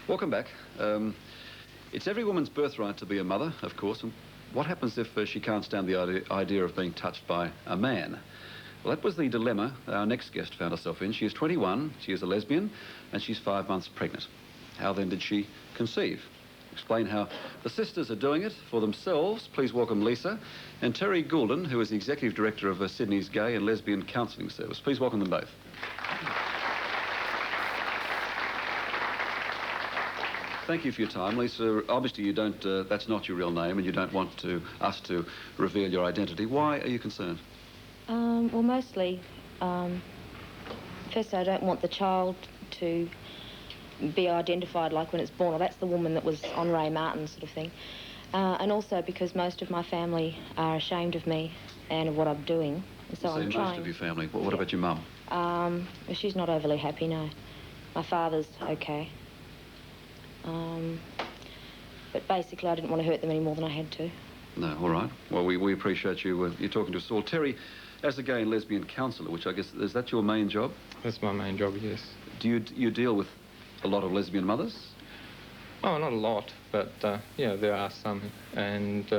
Welcome back. It's every woman's birthright to be a mother, of course, and what happens if she can't stand the idea of being touched by a man? Well, that was the dilemma our next guest found herself in. She is 21, she is a lesbian, and she's 5 months pregnant. How then did she conceive? Explain how the sisters are doing it for themselves. Please welcome Lisa and Terry Goulden, who is the Executive Director of Sydney's Gay and Lesbian Counselling Service. Please welcome them both. Thank you for your time. Lisa, obviously you don't, that's not your real name and you don't want us to reveal your identity. Why are you concerned? Well, mostly, first I don't want the child to be identified like when it's born, or that's the woman that was on Ray Martin sort of thing. And also because most of my family are ashamed of me and of what I'm doing. So I'm trying... most of your family. What about your mum? She's not overly happy, no. My father's okay. But basically I didn't want to hurt them any more than I had to. No, all right. Well, we appreciate you talking to us all. Terry, as a gay and lesbian counsellor, which I guess, is that your main job? That's my main job, yes. Do you deal with a lot of lesbian mothers? Oh, not a lot, but yeah, there are some. And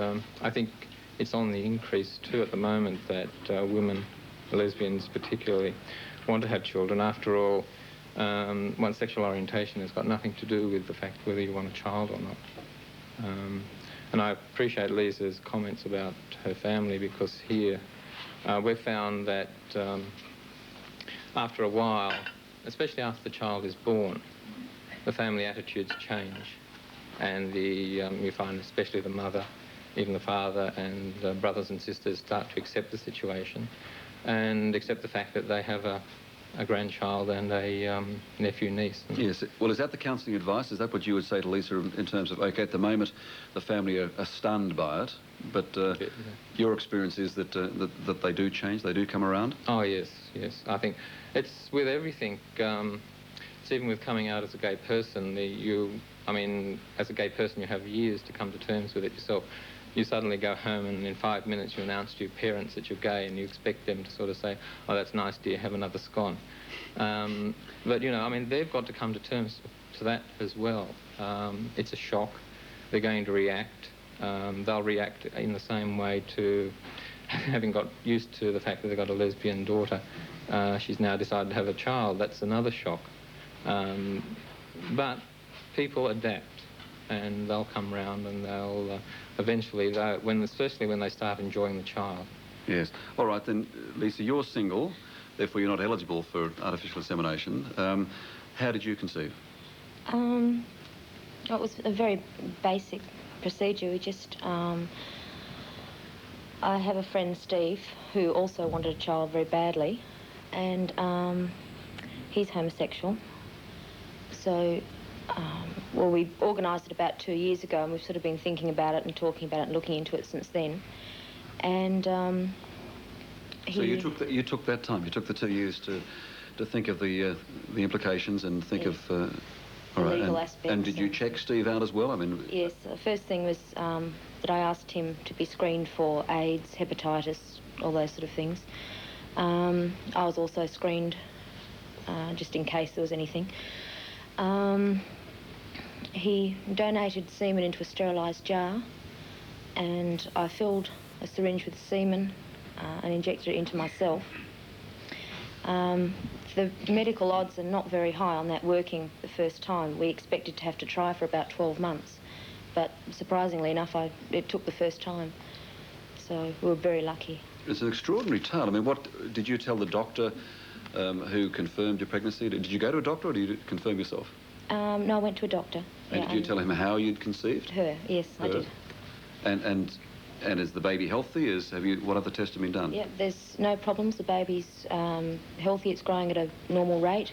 I think it's on the increase too at the moment that women, lesbians particularly, want to have children. After all, one's sexual orientation has got nothing to do with the fact whether you want a child or not. And I appreciate Lisa's comments about her family, because here we've found that after a while, especially after the child is born, the family attitudes change, and you find especially the mother, even the father and brothers and sisters start to accept the situation and accept the fact that they have a grandchild and a nephew, niece. Yes. Well, is that the counselling advice? Is that what you would say to Lisa in terms of, OK, at the moment the family are stunned by it, but yeah. Your experience is that they do change, they do come around? Oh, yes, yes. I think it's with everything. It's even with coming out as a gay person. I mean, as a gay person, you have years to come to terms with it yourself. You suddenly go home and in 5 minutes you announce to your parents that you're gay, and you expect them to sort of say, oh, that's nice, dear, have another scone. But, you know, I mean, they've got to come to terms to that as well. It's a shock. They're going to react. They'll react in the same way to having got used to the fact that they've got a lesbian daughter. She's now decided to have a child. That's another shock. But people adapt, and they'll come round, and they'll eventually, especially when they start enjoying the child. Yes. All right, then, Lisa, you're single, therefore you're not eligible for artificial insemination. How did you conceive? It was a very basic procedure. We just... I have a friend, Steve, who also wanted a child very badly, and he's homosexual. So, well, we organised it about 2 years ago, and we've sort of been thinking about it and talking about it and looking into it since then. And So you took that time. You took the 2 years to think of the implications and think of all right, legal aspects. And did you check Steve out as well? I mean, yes. The first thing was that I asked him to be screened for AIDS, hepatitis, all those sort of things. I was also screened just in case there was anything. He donated semen into a sterilised jar, and I filled a syringe with semen and injected it into myself. The medical odds are not very high on that working the first time. We expected to have to try for about 12 months, but surprisingly enough, it took the first time. So we were very lucky. It's an extraordinary tale. I mean, what did you tell the doctor who confirmed your pregnancy? Did you go to a doctor, or did you confirm yourself? No, I went to a doctor. And did you tell him how you'd conceived? Her, yes, I did. And is the baby healthy? What other tests have been done? Yeah, there's no problems. The baby's healthy. It's growing at a normal rate.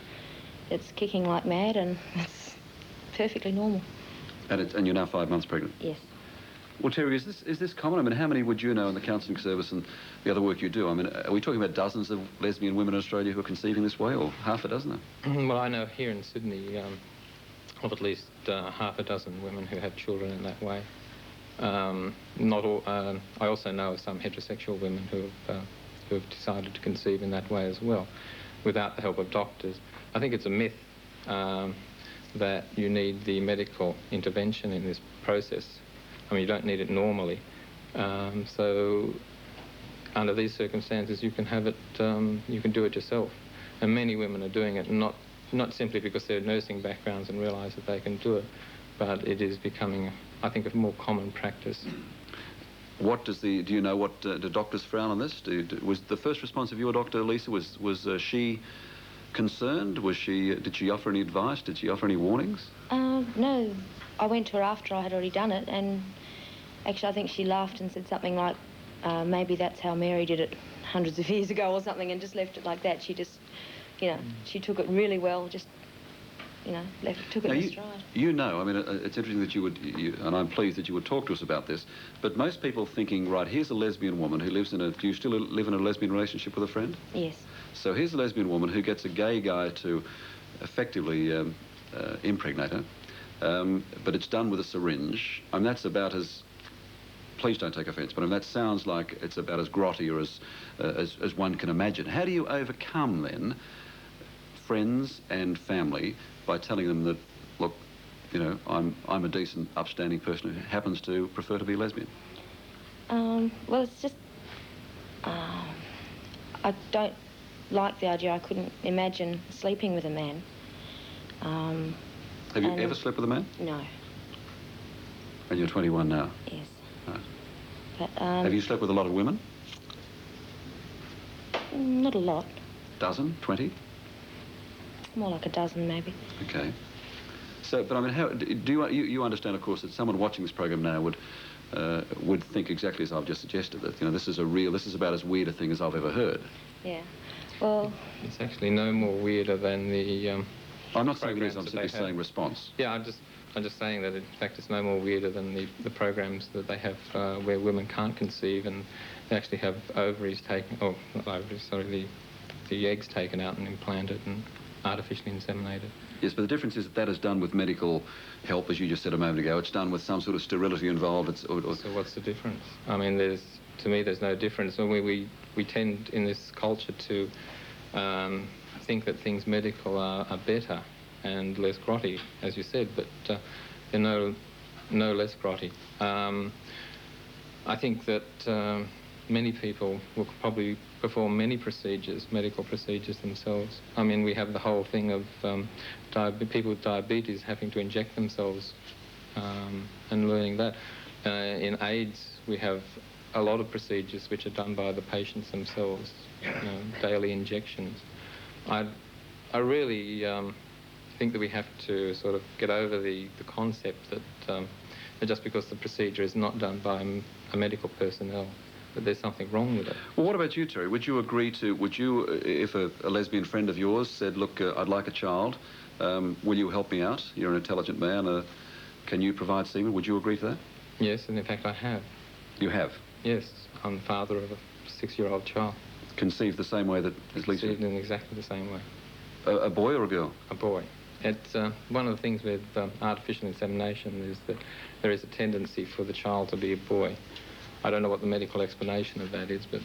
It's kicking like mad, and it's perfectly normal. And you're now 5 months pregnant? Yes. Well, Terry, is this common? I mean, how many would you know in the counselling service and the other work you do? I mean, are we talking about dozens of lesbian women in Australia who are conceiving this way, or half a dozen? Well, I know here in Sydney of at least half a dozen women who have children in that way. Not all. I also know of some heterosexual women who have decided to conceive in that way as well, without the help of doctors. I think it's a myth that you need the medical intervention in this process. I mean, you don't need it normally. So under these circumstances, you can have it, you can do it yourself. And many women are doing it, not simply because they're nursing backgrounds and realise that they can do it, but it is becoming, I think, a more common practice. Do you know what the doctors frown on this? Was the first response of your doctor, Lisa, was she concerned? Did she offer any advice? Did she offer any warnings? No, I went to her after I had already done it, and actually I think she laughed and said something like, maybe that's how Mary did it hundreds of years ago or something, and just left it like that. She just, she took it really well, just, took it in stride. You know, I mean, it's interesting that and I'm pleased that you would talk to us about this, but most people thinking, right, here's a lesbian woman who lives do you still live in a lesbian relationship with a friend? Yes. So here's a lesbian woman who gets a gay guy to effectively impregnate her, but it's done with a syringe. I mean, that's about as, please don't take offence, but I mean, that sounds like it's about as grotty or as one can imagine. How do you overcome, then, friends and family by telling them that, look, I'm a decent, upstanding person who happens to prefer to be a lesbian? Well, it's just, I don't like the idea. I couldn't imagine sleeping with a man. Have you ever slept with a man? No. And you're 21 now? Yes. Right. But, have you slept with a lot of women? Not a lot. Dozen? 20? More like a dozen, maybe. Okay. So, but I mean, how do you understand, of course, that someone watching this program now would think exactly as I've just suggested, that this is about as weird a thing as I've ever heard. Yeah. Well, it's actually no more weirder than the. I'm not saying it is. I'm simply saying response. Yeah, I'm just saying that in fact it's no more weirder than the programs that they have where women can't conceive and they actually have ovaries taken, or not ovaries, sorry, the eggs taken out and implanted and artificially inseminated. Yes, but the difference is that is done with medical help, as you just said a moment ago. It's done with some sort of sterility involved. So what's the difference? I mean, to me, there's no difference. I mean, we tend in this culture to think that things medical are better and less grotty, as you said, but they're no less grotty. I think that many people will probably perform many medical procedures themselves. I mean, we have the whole thing of people with diabetes having to inject themselves and learning that. In AIDS, we have a lot of procedures which are done by the patients themselves, daily injections. I really think that we have to sort of get over the concept that just because the procedure is not done by a medical personnel, that there's something wrong with it. Well, what about you, Terry? Would you, if a lesbian friend of yours said, look, I'd like a child, will you help me out? You're an intelligent man, can you provide semen? Would you agree to that? Yes, and in fact I have. You have? Yes, I'm the father of a 6-year-old child. Conceived the same way that as Lisa? Conceived in exactly the same way. A boy or a girl? A boy. It's one of the things with artificial insemination is that there is a tendency for the child to be a boy. I don't know what the medical explanation of that is, but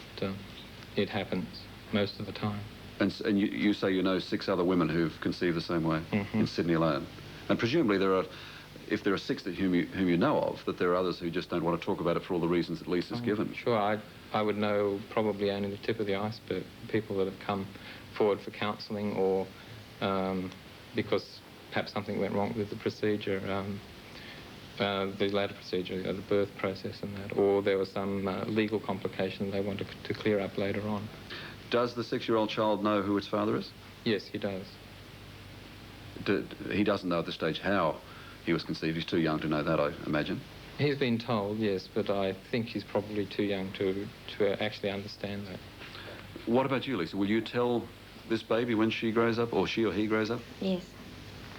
it happens most of the time. And you say you know 6 other women who've conceived the same way in Sydney alone. And presumably if there are 6 whom you know of, that there are others who just don't want to talk about it for all the reasons that Lisa's given. Sure, I would know probably only the tip of the iceberg, people that have come forward for counselling or because perhaps something went wrong with the procedure, the latter procedure, the birth process and that, or there was some legal complication they wanted to clear up later on. Does the 6-year-old child know who its father is? Yes, he does. He doesn't know at this stage how he was conceived. He's too young to know that, I imagine. He's been told, yes, but I think he's probably too young to actually understand that. What about you, Lisa? Will you tell this baby when she grows up, or she or he grows up? Yes.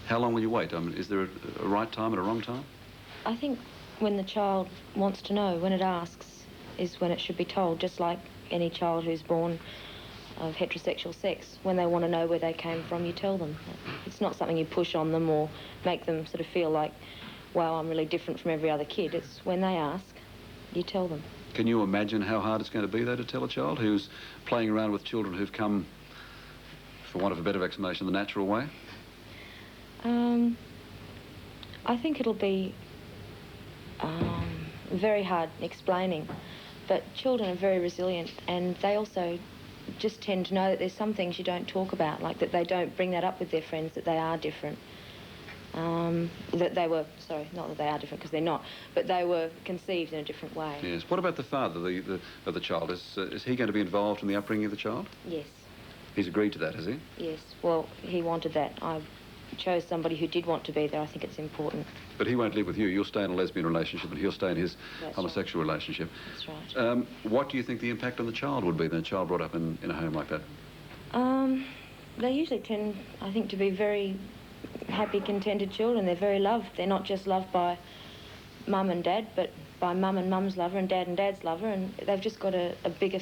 How long will you wait? I mean, is there a right time and a wrong time? I think when the child wants to know, when it asks, is when it should be told, just like any child who's born of heterosexual sex. When they want to know where they came from, you tell them. It's not something you push on them or make them sort of feel like, wow, I'm really different from every other kid. It's when they ask, you tell them. Can you imagine how hard it's going to be, though, to tell a child who's playing around with children who've come, for want of a better explanation, the natural way? I think it'll be very hard explaining, but children are very resilient, and they also just tend to know that there's some things you don't talk about, like that they don't bring that up with their friends, that they are different. That they were, sorry, not that they are different, because they're not, but they were conceived in a different way. Yes. What about the father of the child? Is he going to be involved in the upbringing of the child? Yes. He's agreed to that, has he? Yes. Well, he wanted that. I chose somebody who did want to be there. I think it's important. But he won't live with you. You'll stay in a lesbian relationship and he'll stay in his homosexual relationship. That's right. What do you think the impact on the child would be, then, a child brought up in a home like that? They usually tend, I think, to be very happy, contented children. They're very loved. They're not just loved by mum and dad, but by mum and mum's lover and dad's lover, and they've just got a bigger